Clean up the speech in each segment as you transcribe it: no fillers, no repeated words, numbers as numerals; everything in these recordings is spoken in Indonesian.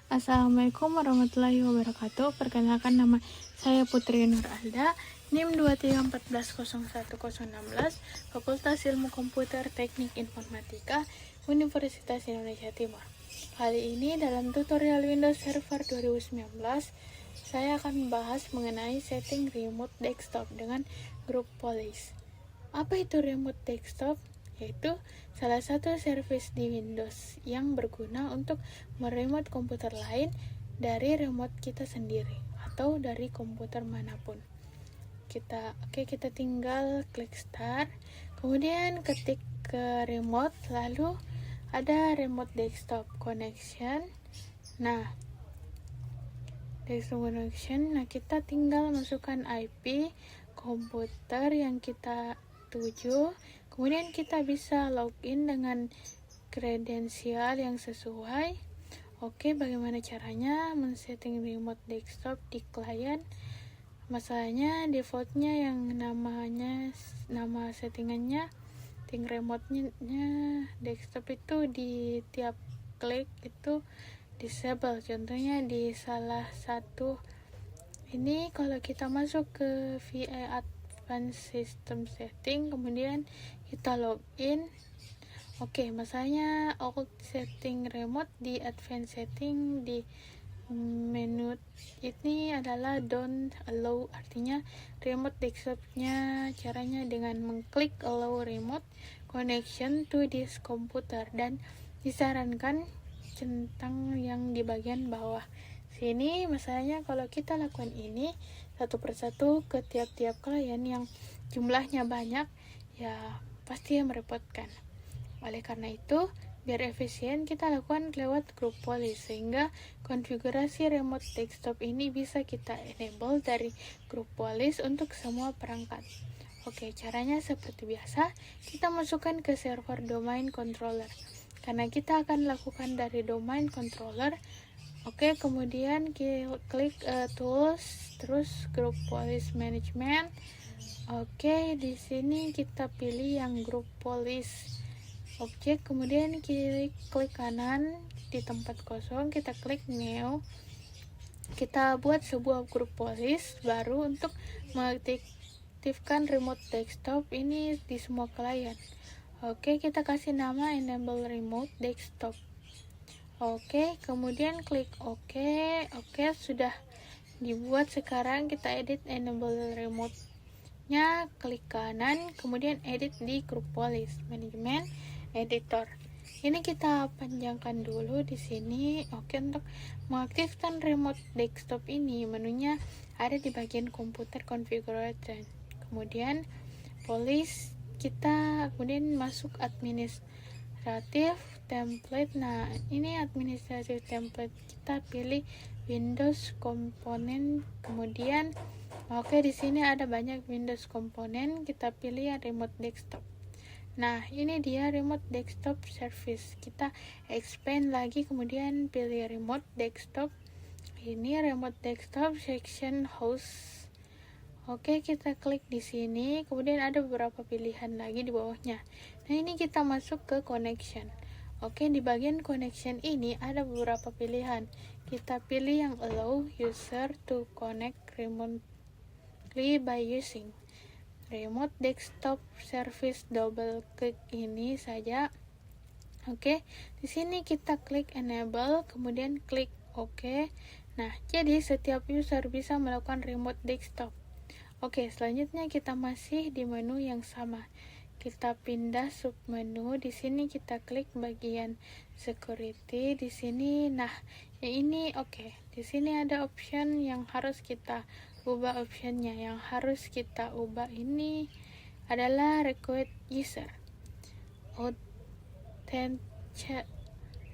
Assalamualaikum warahmatullahi wabarakatuh. Perkenalkan, nama saya Putri Nur Alda, NIM 23140116, Fakultas Ilmu Komputer Teknik Informatika, Universitas Indonesia Timur. Kali ini dalam tutorial Windows Server 2019, saya akan membahas mengenai setting remote desktop dengan grup Police. Apa itu remote desktop? Yaitu salah satu service di Windows yang berguna untuk meremote komputer lain dari remote kita sendiri atau dari komputer manapun. Kita tinggal klik start, kemudian ketik ke remote, lalu ada remote desktop connection. Desktop connection. Kita tinggal masukkan IP komputer yang kita tuju. Kemudian kita bisa login dengan kredensial yang sesuai. Bagaimana caranya men-setting remote desktop di klien? Masalahnya defaultnya yang nama settingannya remote-nya desktop itu di tiap klik itu disable. Contohnya di salah satu ini, kalau kita masuk ke VI Advanced System Setting, kemudian kita login. Masalahnya old setting remote di advanced setting di menu ini adalah don't allow, artinya remote desktopnya caranya dengan mengklik allow remote connection to this computer, dan disarankan centang yang di bagian bawah sini. Masalahnya kalau kita lakukan ini satu persatu ke tiap-tiap klien yang jumlahnya banyak, ya pasti merepotkan. Oleh karena itu, biar efisien kita lakukan lewat grup Police, sehingga konfigurasi remote desktop ini bisa kita enable dari grup Police untuk semua perangkat. Caranya seperti biasa, kita masukkan ke server domain controller. Karena kita akan lakukan dari domain controller, kemudian klik tools, terus grup Police management. Di sini kita pilih yang grup Police objek, kemudian klik kanan di tempat kosong, kita klik new. Kita buat sebuah grup Police baru untuk mengaktifkan remote desktop ini di semua klien. Kita kasih nama enable remote desktop. Kemudian klik OK, sudah dibuat. Sekarang kita edit enable remote-nya, klik kanan, kemudian edit di grup Police management editor. Ini kita panjangkan dulu di sini. Untuk mengaktifkan remote desktop ini, menunya ada di bagian komputer configuration. Kemudian Police, kita kemudian masuk administratif template. Ini administratif template, kita pilih Windows komponen. Kemudian di sini ada banyak Windows komponen, kita pilih yang remote desktop. Ini dia remote desktop service. Kita expand lagi, kemudian pilih remote desktop. Ini remote desktop section host. Kita klik di sini, kemudian ada beberapa pilihan lagi di bawahnya. Ini kita masuk ke connection. Di bagian connection ini ada beberapa pilihan. Kita pilih yang allow user to connect remotely by using remote desktop service, double klik ini saja. Di sini kita klik enable, kemudian klik OK. Jadi setiap user bisa melakukan remote desktop. Selanjutnya kita masih di menu yang sama. Kita pindah submenu. Di sini kita klik bagian security. Di sini, di sini ada option yang harus kita ubah. Optionnya yang harus kita ubah ini adalah request user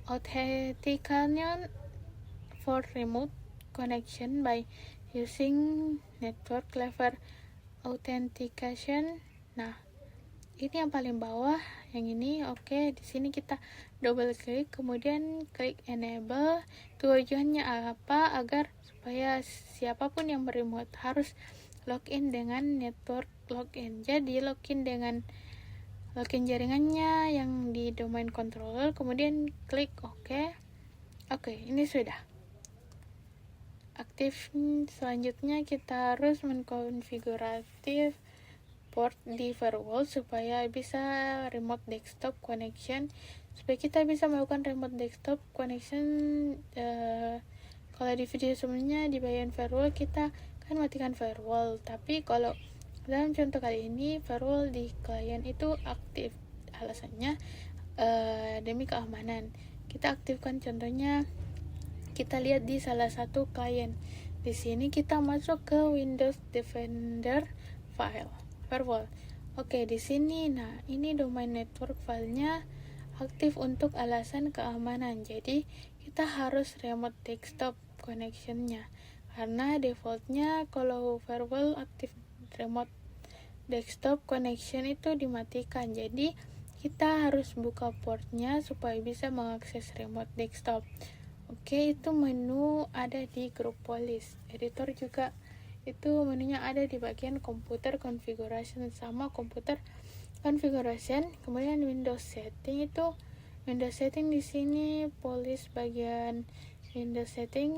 authentication for remote connection by using network level authentication. Ini yang paling bawah, yang ini. Di sini kita double klik, kemudian klik enable. Tujuannya apa? Agar supaya siapapun yang beremote harus login dengan network login. Jadi login dengan login jaringannya yang di domain controller, kemudian klik OK. Ini sudah. aktif. Selanjutnya kita harus mengkonfiguratif port di firewall supaya bisa remote desktop connection, supaya kita bisa melakukan remote desktop connection. Kalau di video sebelumnya di bagian firewall kita kan matikan firewall, tapi kalau dalam contoh kali ini firewall di klien itu aktif. Alasannya demi keamanan. Kita aktifkan, contohnya kita lihat di salah satu klien. Di sini kita masuk ke Windows Defender file firewall. Oke, di sini nah ini domain network filenya aktif untuk alasan keamanan. Jadi kita harus remote desktop connectionnya, karena defaultnya kalau firewall aktif remote desktop connection itu dimatikan. Jadi kita harus buka portnya supaya bisa mengakses remote desktop. Oke, itu menu ada di Acropolis. Editor juga itu menunya ada di bagian computer configuration sama computer configuration. Kemudian Windows setting, itu Windows setting di sini Police bagian Windows setting,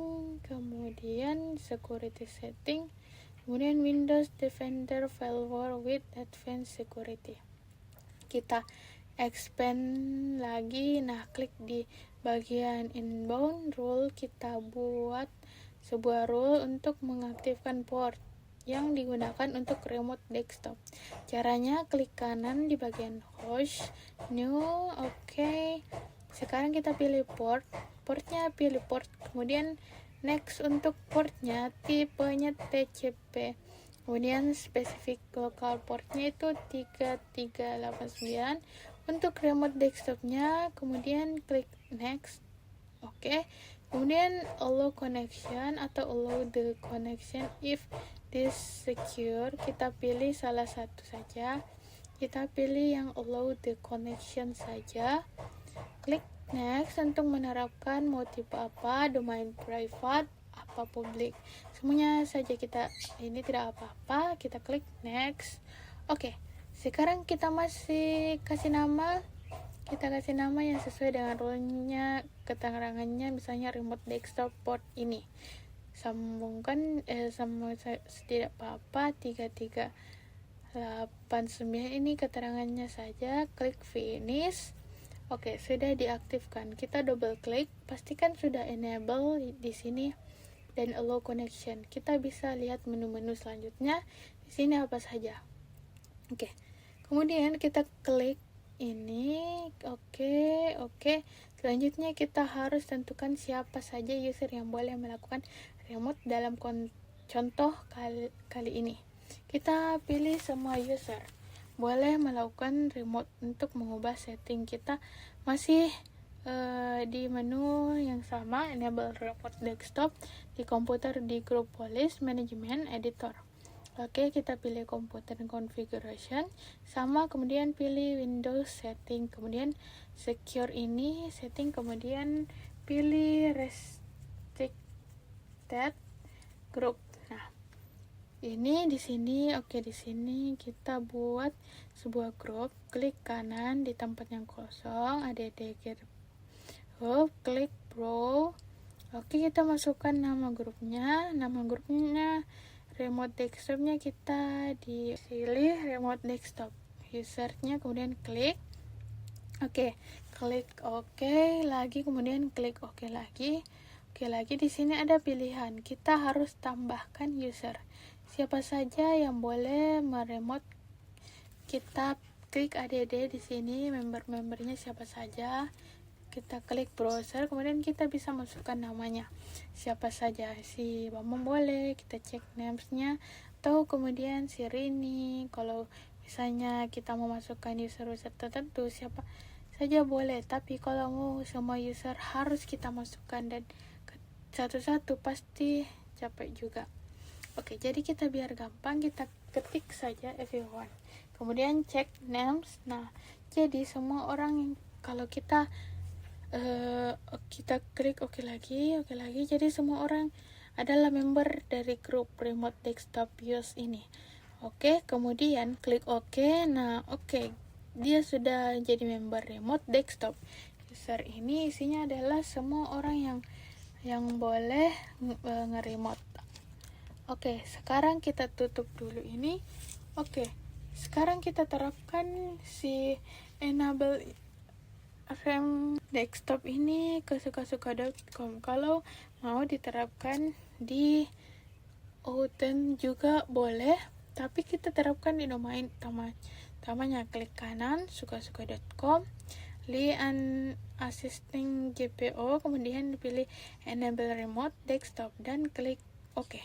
kemudian security setting, kemudian Windows Defender Firewall with Advanced Security. Kita expand lagi, nah klik di bagian inbound rule, kita buat sebuah rule untuk mengaktifkan port yang digunakan untuk remote desktop. Caranya klik kanan di bagian host, new, oke. Sekarang kita pilih portnya pilih port, kemudian next untuk portnya, tipenya TCP, kemudian spesifik lokal portnya itu 3389 untuk remote desktopnya, kemudian klik next, oke. Kemudian allow connection atau allow the connection if this secure, kita pilih salah satu saja, kita pilih yang allow the connection saja, klik next untuk menerapkan mau tipe apa, domain private apa public, semuanya saja kita ini tidak apa-apa, kita klik next. Oke, sekarang kita masih kasih nama, kita kasih nama yang sesuai dengan role-nya, keterangannya, misalnya remote desktop port ini sambungkan sama tidak apa-apa 3389 ini keterangannya saja, klik finish. Oke, sudah diaktifkan. Kita double klik, pastikan sudah enable di sini dan allow connection. Kita bisa lihat menu-menu selanjutnya di sini apa saja. Oke, kemudian kita klik ini, oke. Selanjutnya kita harus tentukan siapa saja user yang boleh melakukan remote dalam contoh kali ini. Kita pilih semua user boleh melakukan remote. Untuk mengubah setting kita masih di menu yang sama, enable remote desktop di komputer di Acropolis Management Editor. Oke, kita pilih computer configuration sama, kemudian pilih Windows setting, kemudian secure ini setting, kemudian pilih restricted group. Nah, ini di sini, oke, di sini kita buat sebuah grup, klik kanan di tempat yang kosong, ada group, klik bro. Oke, kita masukkan nama grupnya remote desktopnya kita dipilih remote desktop, usernya kemudian klik oke, klik oke lagi, kemudian klik oke lagi. Di sini ada pilihan, kita harus tambahkan user siapa saja yang boleh meremote. Kita klik add di sini, membernya siapa saja. Kita klik browser, kemudian kita bisa masukkan namanya siapa saja, si Bambang boleh, kita cek namesnya, atau kemudian si Rini. Kalau misalnya kita mau masukkan user tertentu siapa saja boleh, tapi kalau mau semua user harus kita masukkan dan satu-satu pasti capek juga. Oke, jadi kita biar gampang, kita ketik saja everyone, kemudian cek names. Nah, jadi semua orang yang kalau kita klik oke lagi, jadi semua orang adalah member dari grup remote desktop use ini. Oke, kemudian klik oke. Nah, oke, dia sudah jadi member remote desktop. User ini isinya adalah semua orang yang boleh nge-remote. Oke, sekarang kita tutup dulu ini. Oke, sekarang kita terapkan si enable rem desktop ini ke sukasuka.com. Kalau mau diterapkan di Outen juga boleh, tapi kita terapkan di domain utamanya. Klik kanan sukasuka.com, assisting GPO, kemudian dipilih enable remote desktop dan klik OK.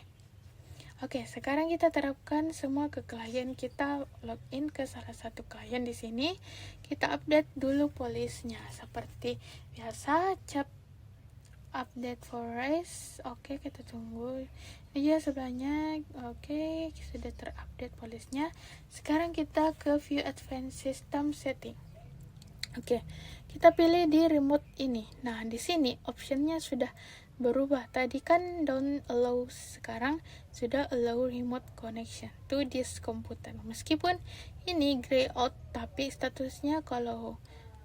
Oke, sekarang kita terapkan semua ke klien. Kita login ke salah satu klien di sini. Kita update dulu polisnya seperti biasa, cap update forest. Oke, kita tunggu. Iya, sebelahnya. Oke, sudah terupdate polisnya. Sekarang kita ke view advanced system setting. Oke, kita pilih di remote ini. Nah, di sini optionnya sudah berubah. Tadi kan don't allow, sekarang sudah allow remote connection to this computer. Meskipun ini gray out, tapi statusnya kalau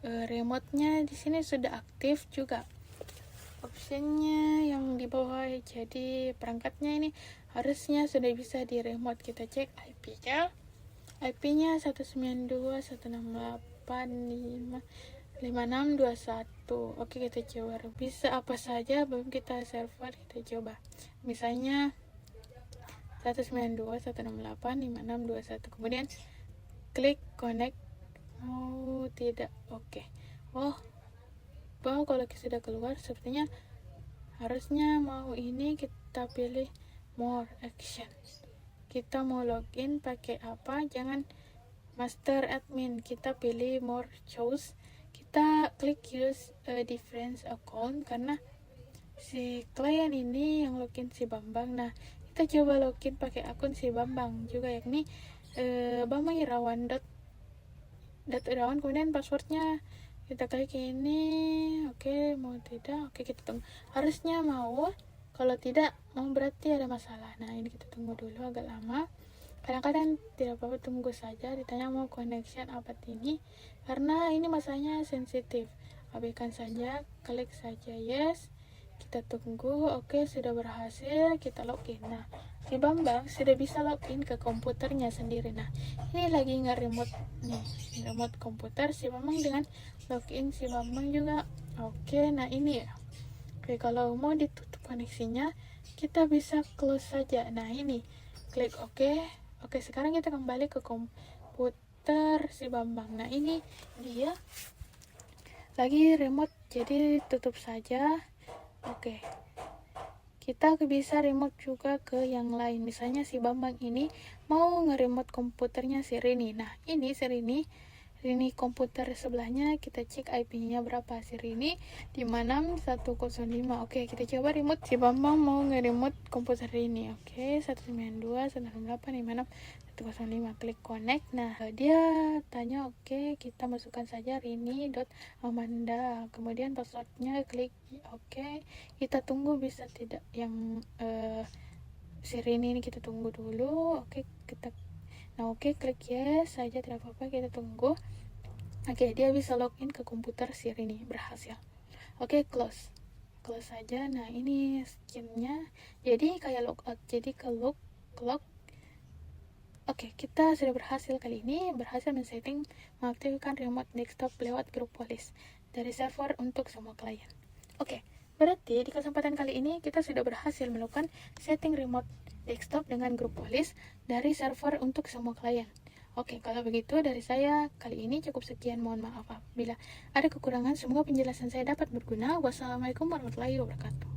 remote-nya di sini sudah aktif juga. Optionnya yang di bawah, jadi perangkatnya ini harusnya sudah bisa di remote. Kita cek IP-nya. IP-nya 192.168.5621. Oke, kita coba. Bisa apa saja, belum kita server, kita coba. Misalnya 192.168.5621. Kemudian klik connect. Oh, tidak. Oke. Oh, kalau sudah keluar, sepertinya harusnya mau ini kita pilih more action. Kita mau login pakai apa? Jangan master admin, kita pilih more choose. Kita klik use a different account karena si klien ini yang login si Bambang. Nah, kita coba login pakai akun si Bambang juga, yakni Bambang Irawan Irawan, kemudian passwordnya kita klik ini. Oke, mau tidak? Oke, kita tunggu. Harusnya mau. Kalau tidak mau berarti ada masalah. Nah, ini kita tunggu dulu agak lama. Kadang-kadang tidak apa-apa, tunggu saja. Ditanya mau connection apa ini, karena ini masanya sensitif. Abaikan saja, klik saja yes. Kita tunggu. Oke, sudah berhasil. Kita login. Nah, si Bambang sudah bisa login ke komputernya sendiri. Nah, ini lagi nge-remote nih, remote komputer si Bambang dengan login si Bambang juga. Oke, nah ini ya. Oke, kalau mau ditutup koneksinya, kita bisa close saja. Nah, ini klik OK. Oke, sekarang kita kembali ke komputer si Bambang. Nah, ini dia lagi remote, jadi tutup saja. Oke, kita bisa remote juga ke yang lain. Misalnya si Bambang ini mau nge-remote komputernya si Rini. Nah, ini si Rini komputer sebelahnya, kita cek IP-nya berapa. Si Rini 56105. Oke, kita coba remote. Si Bambang mau nge-remote komputer ini. Oke, 192.168.56.105. Klik connect. Nah, dia tanya oke, kita masukkan saja rini.amanda. Kemudian passwordnya klik oke. Kita tunggu bisa tidak yang si Rini ini, kita tunggu dulu. Oke, klik yes saja, tidak apa-apa, kita tunggu. Oke, dia bisa login ke komputer si Rini, berhasil. Oke, close saja. Nah, ini skinnya jadi kayak logout, jadi ke log. Oke, kita sudah berhasil kali ini, berhasil men-setting mengaktifkan remote desktop lewat grup polis dari server untuk semua klien. Oke, berarti di kesempatan kali ini kita sudah berhasil melakukan setting remote desktop dengan grup polis dari server untuk semua klien. Oke, kalau begitu dari saya kali ini cukup sekian. Mohon maaf apabila ada kekurangan. Semoga penjelasan saya dapat berguna. Wassalamualaikum warahmatullahi wabarakatuh.